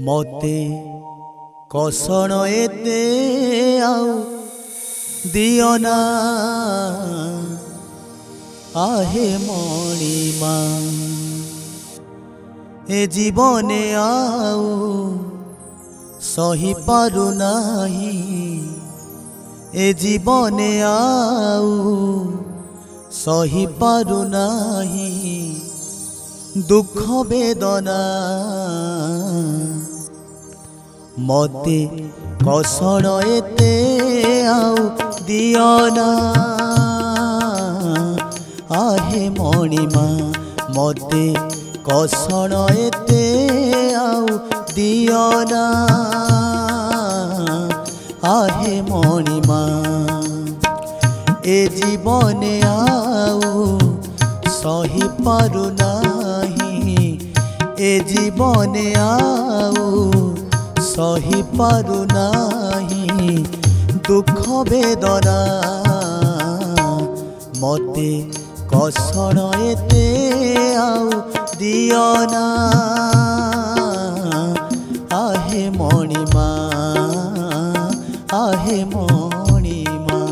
मते कसण एते आउ दियोना आहे मणिमा ए जीवने आउ सही पारु नाही ए जीवने आउ सही पारु नाही दुख वेदना मते कसण एते आउ दियोना आहे मणिमा मते कसण एते आउ दियोना आहे मणिमा ए जीवने आउ सही पारु नाही ए जीवने आउ सही पारु नाही दुख वेदना मते कसण एते आउ दियोना आहे मणिमा आहे मणिमा।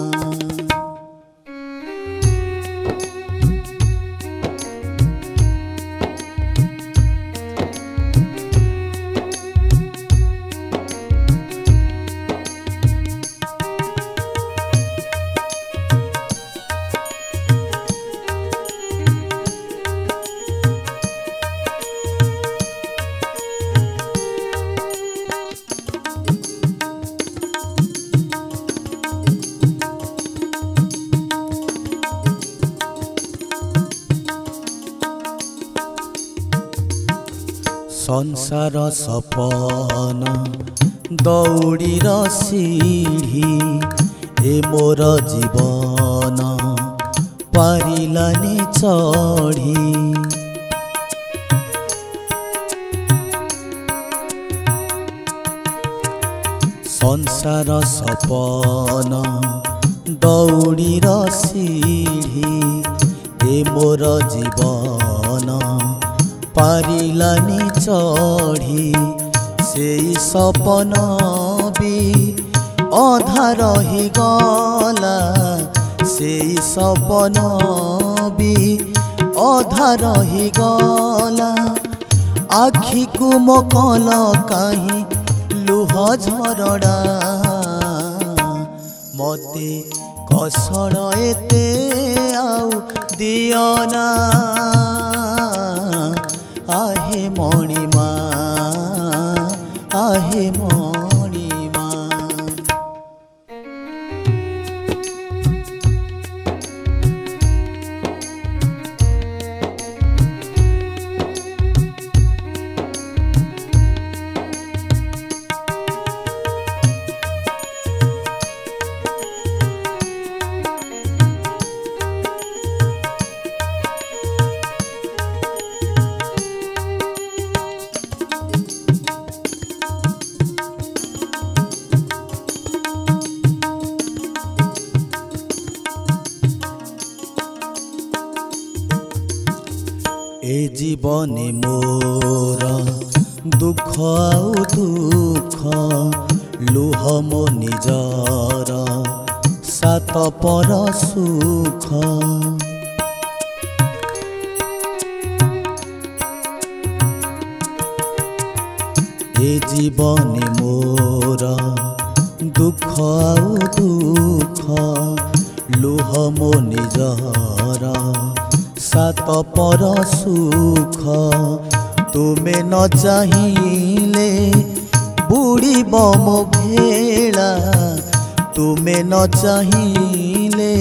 संसार सपन दौड़ीर सीढ़ी ए मोर जीवन पारिलानी चढ़ी संसार सपन दौड़ीर सीढ़ी ए मोर जीवन पारिलानी चढ़ी से सपन भी अधा रही गला से सपन भी अधा रही गला आखि को मकल कहीं लुह झरड़ा मते कसण एते आउ दियोना आहे मणिमा आहे मणिमा। ए जीवने मोर दुख आउ दुख लुह मो निजर सात पर सुख ए जीवने मोर दुख आउ दुख लुह मो निजर सात पर सुख तुमे न चाहिले बुड़ीब मो भेला तुमे न चाहिले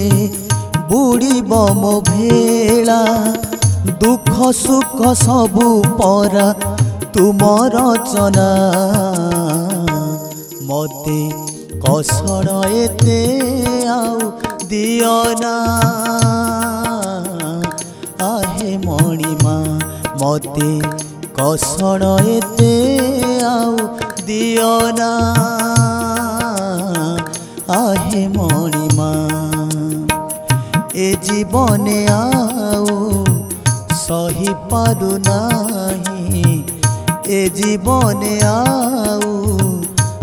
बुड़ीब मो भेला दुख सुख सबु परा तुम रचना मते कसण एते आउ दियोना आहे मणिमा मते कसण एते आउ दियोना आहे मणिमा ए जीवने आउ सही पारु नाही ए जीवने आउ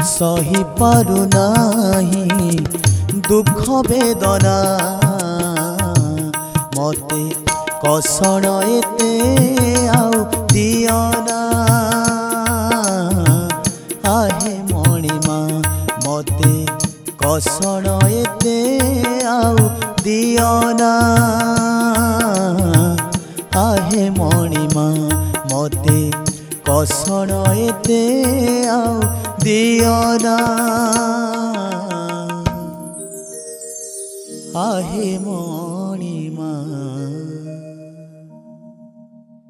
सही पारु नाही दुख वेदना मते कषण एते आउ दियना आहे मणिमा मते कषण एते आउ दियना आहे मणिमा मते कषण एते आउ दियना आहे